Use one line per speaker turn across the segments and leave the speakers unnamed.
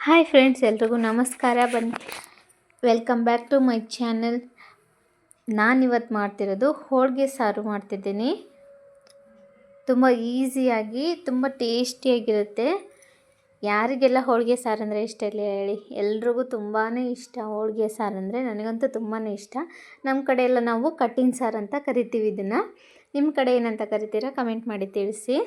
Hi friends, ಎಲ್ರಿಗೂ ನಮಸ್ಕಾರ. ಬನ್ನಿ, welcome back to my channel. ನಾನಿವತ್ತು ಮಾಡ್ತಿರೋದು ಹೋಳಿಗೆ ಸಾರು ಮಾಡ್ತಿದ್ದೀನಿ. ತುಂಬ ಈಸಿಯಾಗಿ ತುಂಬ ಟೇಸ್ಟಿಯಾಗಿರುತ್ತೆ. ಯಾರಿಗೆಲ್ಲ ಹೋಳಿಗೆ ಸಾರು ಅಂದರೆ ಇಷ್ಟ ಇಲ್ಲ ಹೇಳಿ? ಎಲ್ರಿಗೂ ತುಂಬಾ ಇಷ್ಟ ಹೋಳಿಗೆ ಸಾರು ಅಂದರೆ. ನನಗಂತೂ ತುಂಬಾ ಇಷ್ಟ. ನಮ್ಮ ಕಡೆ ಎಲ್ಲ ನಾವು ಕಟ್ಟಿನ ಸಾರು ಅಂತ ಕರಿತೀವಿ ಇದನ್ನು. ನಿಮ್ಮ ಕಡೆ ಏನಂತ ಕರಿತೀರಾ ಕಮೆಂಟ್ ಮಾಡಿ ತಿಳಿಸಿ.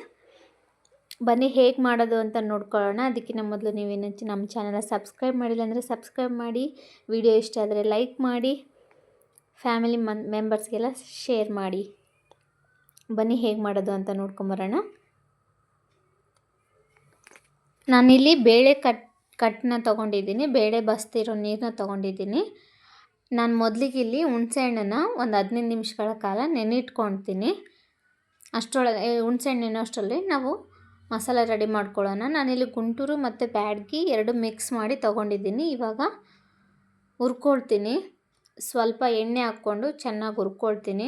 ಬನ್ನಿ ಹೇಗೆ ಮಾಡೋದು ಅಂತ ನೋಡ್ಕೊಳ್ಳೋಣ. ಅದಕ್ಕಿಂತ ಮೊದಲು ನೀವೇನು ನಮ್ಮ ಚಾನಲ್ನ ಸಬ್ಸ್ಕ್ರೈಬ್ ಮಾಡಿಲ್ಲ ಅಂದರೆ ಸಬ್ಸ್ಕ್ರೈಬ್ ಮಾಡಿ, ವಿಡಿಯೋ ಇಷ್ಟ ಆದರೆ ಲೈಕ್ ಮಾಡಿ, ಫ್ಯಾಮಿಲಿ ಮೆಂಬರ್ಸ್ಗೆಲ್ಲ ಶೇರ್ ಮಾಡಿ. ಬನ್ನಿ ಹೇಗೆ ಮಾಡೋದು ಅಂತ ನೋಡ್ಕೊಂಬರೋಣ. ನಾನಿಲ್ಲಿ ಬೇಳೆ ಕಟ್ಟನ್ನ ತೊಗೊಂಡಿದ್ದೀನಿ, ಬೇಳೆ ಬಸ್ತಿರೋ ನೀರನ್ನ ತೊಗೊಂಡಿದ್ದೀನಿ. ನಾನು ಮೊದಲಿಗೆ ಇಲ್ಲಿ ಹುಣಸೆಹಣ್ಣನ್ನು ಒಂದು 15 ನಿಮಿಷಗಳ ಕಾಲ ನೆನೆಯಿಟ್ಕೊಳ್ತೀನಿ. ಅಷ್ಟರೊಳಗೆ ಹುಣಸೆಹಣ್ಣು ನೆನೆಯೋಷ್ಟರಲ್ಲಿ ನಾವು ಮಸಾಲೆ ರೆಡಿ ಮಾಡ್ಕೊಳ್ಳೋಣ. ನಾನಿಲ್ಲಿ ಗುಂಟೂರು ಮತ್ತು ಬ್ಯಾಡಗಿ ಎರಡು ಮಿಕ್ಸ್ ಮಾಡಿ ತೊಗೊಂಡಿದ್ದೀನಿ. ಇವಾಗ ಹುರ್ಕೊಳ್ತೀನಿ. ಸ್ವಲ್ಪ ಎಣ್ಣೆ ಹಾಕ್ಕೊಂಡು ಚೆನ್ನಾಗಿ ಹುರ್ಕೊಳ್ತೀನಿ.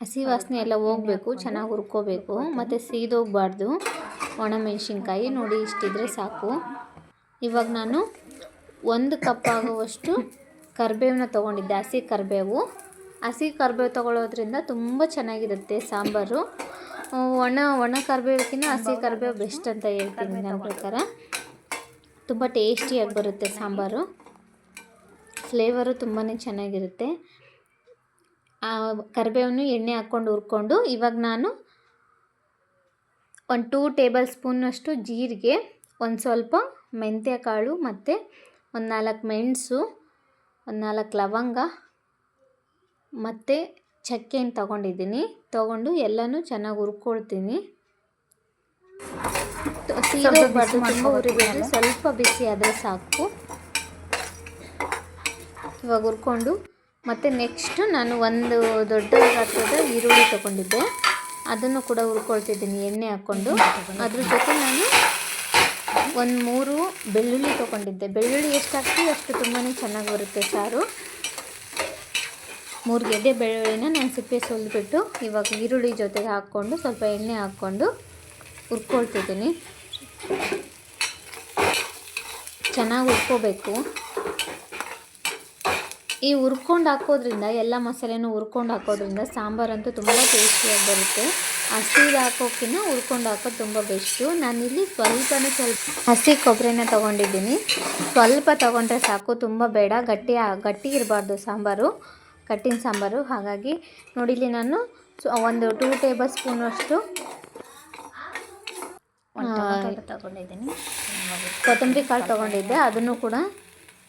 ಹಸಿ ವಾಸನೆ ಎಲ್ಲ ಹೋಗಬೇಕು, ಚೆನ್ನಾಗಿ ಹುರ್ಕೋಬೇಕು ಮತ್ತು ಸೀದೋಗಬಾರ್ದು. ಒಣಮೆಣಸಿನ್ಕಾಯಿ ನೋಡಿ ಇಷ್ಟಿದ್ರೆ ಸಾಕು. ಇವಾಗ ನಾನು 1 ಕಪ್ ಆಗುವಷ್ಟು ಕರಿಬೇವನ್ನ ತೊಗೊಂಡಿದ್ದೆ, ಹಸಿ ಕರಿಬೇವು. ಹಸಿ ಕರಿಬೇವು ತೊಗೊಳ್ಳೋದ್ರಿಂದ ತುಂಬ ಚೆನ್ನಾಗಿರುತ್ತೆ ಸಾಂಬಾರು. ಒಣ ಕರಿಬೇವಕ್ಕಿಂತ ಹಸಿ ಕರಿಬೇವು ಬೆಸ್ಟ್ ಅಂತ ಹೇಳ್ತೀನಿ ನನ್ನ ಪ್ರಕಾರ. ತುಂಬ ಟೇಸ್ಟಿಯಾಗಿ ಬರುತ್ತೆ ಸಾಂಬಾರು, ಫ್ಲೇವರು ತುಂಬಾ ಚೆನ್ನಾಗಿರುತ್ತೆ. ಕರಿಬೇವನ್ನು ಎಣ್ಣೆ ಹಾಕ್ಕೊಂಡು ಹುರ್ಕೊಂಡು, ಇವಾಗ ನಾನು ಒಂದು 2 ಟೇಬಲ್ ಸ್ಪೂನಷ್ಟು ಜೀರಿಗೆ, ಒಂದು ಸ್ವಲ್ಪ ಮೆಂತ್ಯ ಕಾಳು ಮತ್ತು ಒಂದು 4 ಮೆಣಸು, ಒಂದು 4 ಲವಂಗ ಮತ್ತು ಚಕ್ಕೆಯನ್ನು ತೊಗೊಂಡು ಎಲ್ಲನೂ ಚೆನ್ನಾಗಿ ಹುರ್ಕೊಳ್ತೀನಿ. ಸೀದೋಗಬಾರ್ದು, ತುಂಬ ಹುರಿಬೇಡಿ, ಸ್ವಲ್ಪ ಬಿಸಿ ಆದರೆ ಸಾಕು. ಇವಾಗ ಹುರ್ಕೊಂಡು ಮತ್ತು ನೆಕ್ಸ್ಟ್ ನಾನು ಒಂದು ದೊಡ್ಡ ಗಾತ್ರದ ಈರುಳ್ಳಿ ತೊಗೊಂಡಿದ್ದೆ, ಅದನ್ನು ಕೂಡ ಹುರ್ಕೊಳ್ತಿದ್ದೀನಿ ಎಣ್ಣೆ ಹಾಕ್ಕೊಂಡು. ಅದ್ರ ಜೊತೆ ನಾನು ಒಂದು 3 ಬೆಳ್ಳುಳ್ಳಿ ತೊಗೊಂಡಿದ್ದೆ. ಬೆಳ್ಳುಳ್ಳಿ ಎಷ್ಟು ಹಾಕ್ತೀವಿ ಅಷ್ಟು ತುಂಬಾ ಚೆನ್ನಾಗಿ ಬರುತ್ತೆ ಸಾರು. 3 ಗೆಡ್ಡೆ ಬೆಳ್ಳುಳ್ಳಿನ ನಾನು ಸಿಪ್ಪೆ ಸುಲಿದ್ಬಿಟ್ಟು ಇವಾಗ ಈರುಳ್ಳಿ ಜೊತೆಗೆ ಹಾಕ್ಕೊಂಡು ಸ್ವಲ್ಪ ಎಣ್ಣೆ ಹಾಕ್ಕೊಂಡು ಹುರ್ಕೊಳ್ತಿದ್ದೀನಿ. ಚೆನ್ನಾಗಿ ಹುರ್ಕೋಬೇಕು. ಈ ಹುರ್ಕೊಂಡು ಹಾಕೋದ್ರಿಂದ, ಎಲ್ಲ ಮಸಾಲೆನೂ ಹುರ್ಕೊಂಡು ಹಾಕೋದ್ರಿಂದ ಸಾಂಬಾರಂತೂ ತುಂಬ ಟೇಸ್ಟಿಯಾಗಿ ಬರುತ್ತೆ. ಹಸಿದು ಹಾಕೋಕ್ಕಿಂತ ಹುರ್ಕೊಂಡು ಹಾಕೋದು ತುಂಬ ಬೆಸ್ಟು. ನಾನಿಲ್ಲಿ ಸ್ವಲ್ಪ ಹಸಿ ಕೊಬ್ಬರಿನ ತೊಗೊಂಡಿದ್ದೀನಿ. ಸ್ವಲ್ಪ ತೊಗೊಂಡ್ರೆ ಸಾಕು, ತುಂಬ ಬೇಡ, ಗಟ್ಟಿ ಇರಬಾರ್ದು ಸಾಂಬಾರು, ಕಟ್ಟಿನ ಸಾಂಬಾರು. ಹಾಗಾಗಿ ನೋಡಿ, ಇಲ್ಲಿ ನಾನು ಒಂದು 2 ಟೇಬಲ್ ಸ್ಪೂನಷ್ಟು ತೊಗೊಂಡಿದ್ದೀನಿ. ಕೊತ್ತಂಬರಿ ಕಾಳು ತೊಗೊಂಡಿದ್ದೆ, ಅದನ್ನು ಕೂಡ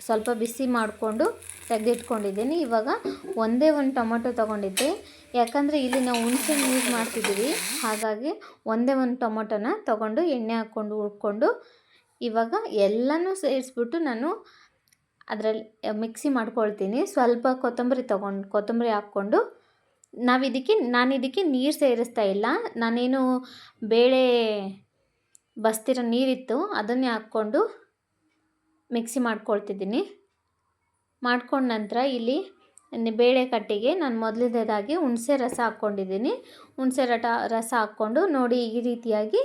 ಸ್ವಲ್ಪ ಬಿಸಿ ಮಾಡಿಕೊಂಡು ತೆಗೆದಿಟ್ಕೊಂಡಿದ್ದೀನಿ. ಇವಾಗ ಒಂದೇ ಒಂದು ಟೊಮೊಟೊ ತೊಗೊಂಡಿದ್ದೆ, ಯಾಕಂದರೆ ಇಲ್ಲಿ ನಾವು ಹುಣಸೆಹಣ್ಣು ಯೂಸ್ ಮಾಡ್ತಿದ್ದೀವಿ. ಹಾಗಾಗಿ ಒಂದೇ ಒಂದು ಟೊಮೊಟೊನ ತೊಗೊಂಡು ಎಣ್ಣೆ ಹಾಕ್ಕೊಂಡು ಹುರ್ಕೊಂಡು ಇವಾಗ ಎಲ್ಲನೂ ಸೇರಿಸ್ಬಿಟ್ಟು ನಾನು ಅದರಲ್ಲಿ ಮಿಕ್ಸಿ ಮಾಡ್ಕೊಳ್ತೀನಿ. ಸ್ವಲ್ಪ ಕೊತ್ತಂಬರಿ ಹಾಕ್ಕೊಂಡು ನಾನು ಇದಕ್ಕೆ ನೀರು ಸೇರಿಸ್ತಾ ಇಲ್ಲ. ನಾನೇನು ಬೇಳೆ ಬಸ್ತಿರೋ ನೀರಿತ್ತು ಅದನ್ನೇ ಹಾಕ್ಕೊಂಡು ಮಿಕ್ಸಿ ಮಾಡ್ಕೊಳ್ತಿದ್ದೀನಿ. ಮಾಡ್ಕೊಂಡ ನಂತರ ಇಲ್ಲಿ ಬೇಳೆ ಕಟ್ಟಿಗೆ ನಾನು ಮೊದಲನೇದಾಗಿ ಹುಣಸೆ ರಸ ಹಾಕ್ಕೊಂಡಿದ್ದೀನಿ. ಹುಣಸೆ ರಸ ಹಾಕ್ಕೊಂಡು ನೋಡಿ ಈ ರೀತಿಯಾಗಿ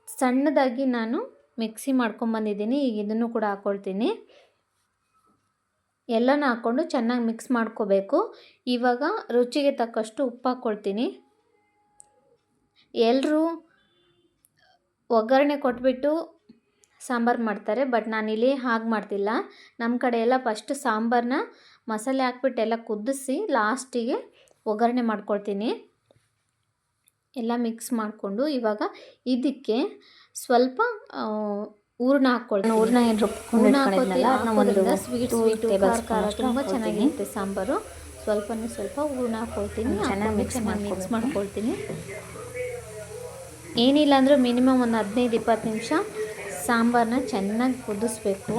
ಸಣ್ಣದಾಗಿ ನಾನು ಮಿಕ್ಸಿ ಮಾಡ್ಕೊಂಬಂದಿದ್ದೀನಿ. ಈಗ ಇದನ್ನು ಕೂಡ ಹಾಕ್ಕೊಳ್ತೀನಿ. ಎಲ್ಲನೂ ಹಾಕ್ಕೊಂಡು ಚೆನ್ನಾಗಿ ಮಿಕ್ಸ್ ಮಾಡ್ಕೋಬೇಕು. ಇವಾಗ ರುಚಿಗೆ ತಕ್ಕಷ್ಟು ಉಪ್ಪು ಹಾಕ್ಕೊಳ್ತೀನಿ. ಎಲ್ಲರೂ ಒಗ್ಗರಣೆ ಕೊಟ್ಬಿಟ್ಟು ಸಾಂಬಾರು ಮಾಡ್ತಾರೆ, ಬಟ್ ನಾನಿಲ್ಲಿ ಹಾಗೆ ಮಾಡ್ತಿಲ್ಲ. ನಮ್ಮ ಕಡೆ ಎಲ್ಲ ಫಸ್ಟು ಸಾಂಬಾರನ್ನ ಮಸಾಲೆ ಹಾಕ್ಬಿಟ್ಟು ಎಲ್ಲ ಕುದಿಸಿ ಲಾಸ್ಟಿಗೆ ಒಗ್ಗರಣೆ ಮಾಡ್ಕೊಳ್ತೀನಿ. ಎಲ್ಲ ಮಿಕ್ಸ್ ಮಾಡಿಕೊಂಡು ಇವಾಗ ಇದಕ್ಕೆ ಸ್ವಲ್ಪ ಹೂರಣ ಹಾಕ್ಕೊಳ್ತೀನಿ. ಹೂರಣ ಹಾಕೋದ್ರಿಂದ ಸ್ವೀಟ್ ಖಾರ ತುಂಬ ಚೆನ್ನಾಗಿರುತ್ತೆ ಸಾಂಬಾರು. ಸ್ವಲ್ಪ ಹೂರಣ ಹಾಕ್ಕೊಳ್ತೀನಿ, ಚೆನ್ನಾಗಿ ಮಿಕ್ಸ್ ಮಾಡ್ಕೊಳ್ತೀನಿ. ಏನಿಲ್ಲ ಅಂದರೂ ಮಿನಿಮಮ್ ಒಂದು 15-20 ನಿಮಿಷ ಸಾಂಬಾರನ್ನ ಚೆನ್ನಾಗಿ ಕುದಿಸ್ಬೇಕು.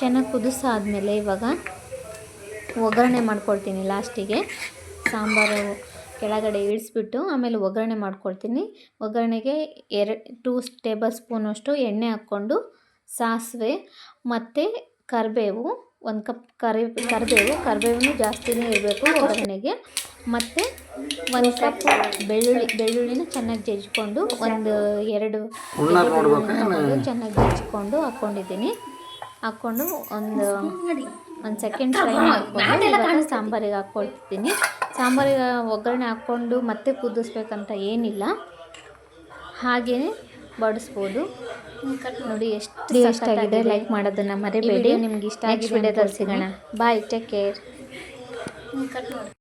ಚೆನ್ನಾಗಿ ಕುದಿಸಾದ್ಮೇಲೆ ಇವಾಗ ಒಗ್ಗರಣೆ ಮಾಡ್ಕೊಳ್ತೀನಿ. ಲಾಸ್ಟಿಗೆ ಸಾಂಬಾರು ಕೆಳಗಡೆ ಇಳಿಸ್ಬಿಟ್ಟು ಆಮೇಲೆ ಒಗ್ಗರಣೆ ಮಾಡ್ಕೊಳ್ತೀನಿ. ಒಗ್ಗರಣೆಗೆ 2 ಟೇಬಲ್ ಸ್ಪೂನಷ್ಟು ಎಣ್ಣೆ ಹಾಕ್ಕೊಂಡು ಸಾಸಿವೆ ಮತ್ತು ಕರಿಬೇವು 1 ಕಪ್ ಕರಿಬೇವು ಜಾಸ್ತಿನೇ ಇರಬೇಕು ಒಗ್ಗರಣೆಗೆ. ಮತ್ತು 1 ಕಪ್ ಬೆಳ್ಳುಳ್ಳಿನ ಚೆನ್ನಾಗಿ ಜಜ್ಜಿಕೊಂಡು ಒಂದು 2 ತಗೊಂಡು ಚೆನ್ನಾಗಿ ಜಜ್ಜಿಕೊಂಡು ಹಾಕ್ಕೊಂಡು ಒಂದು ಸೆಕೆಂಡ್ ಫ್ರೈ ಮಾಡಿಕೊಂಡು ಇವಾಗ ಸಾಂಬಾರಿಗೆ ಹಾಕ್ಕೊಳ್ತಿದ್ದೀನಿ. ಸಾಂಬಾರಿಗೆ ಒಗ್ಗರಣೆ ಹಾಕ್ಕೊಂಡು ಮತ್ತೆ ಕುದಿಸ್ಬೇಕಂತ ಏನಿಲ್ಲ, ಹಾಗೆಯೇ ಬಡಿಸ್ಬೋದು. ನೋಡಿ ಎಷ್ಟು ಆಗಿದೆ. ಲೈಕ್ ಮಾಡೋದನ್ನು ಮರಿಬೇಡಿ. ನಿಮ್ಗೆ ಇಷ್ಟ ಆಗಿದೆ ವಿಡಿಯೋದಲ್ಲಿ ಸಿಗೋಣ. ಬಾಯ್, ಟೇಕ್ ಕೇರ್.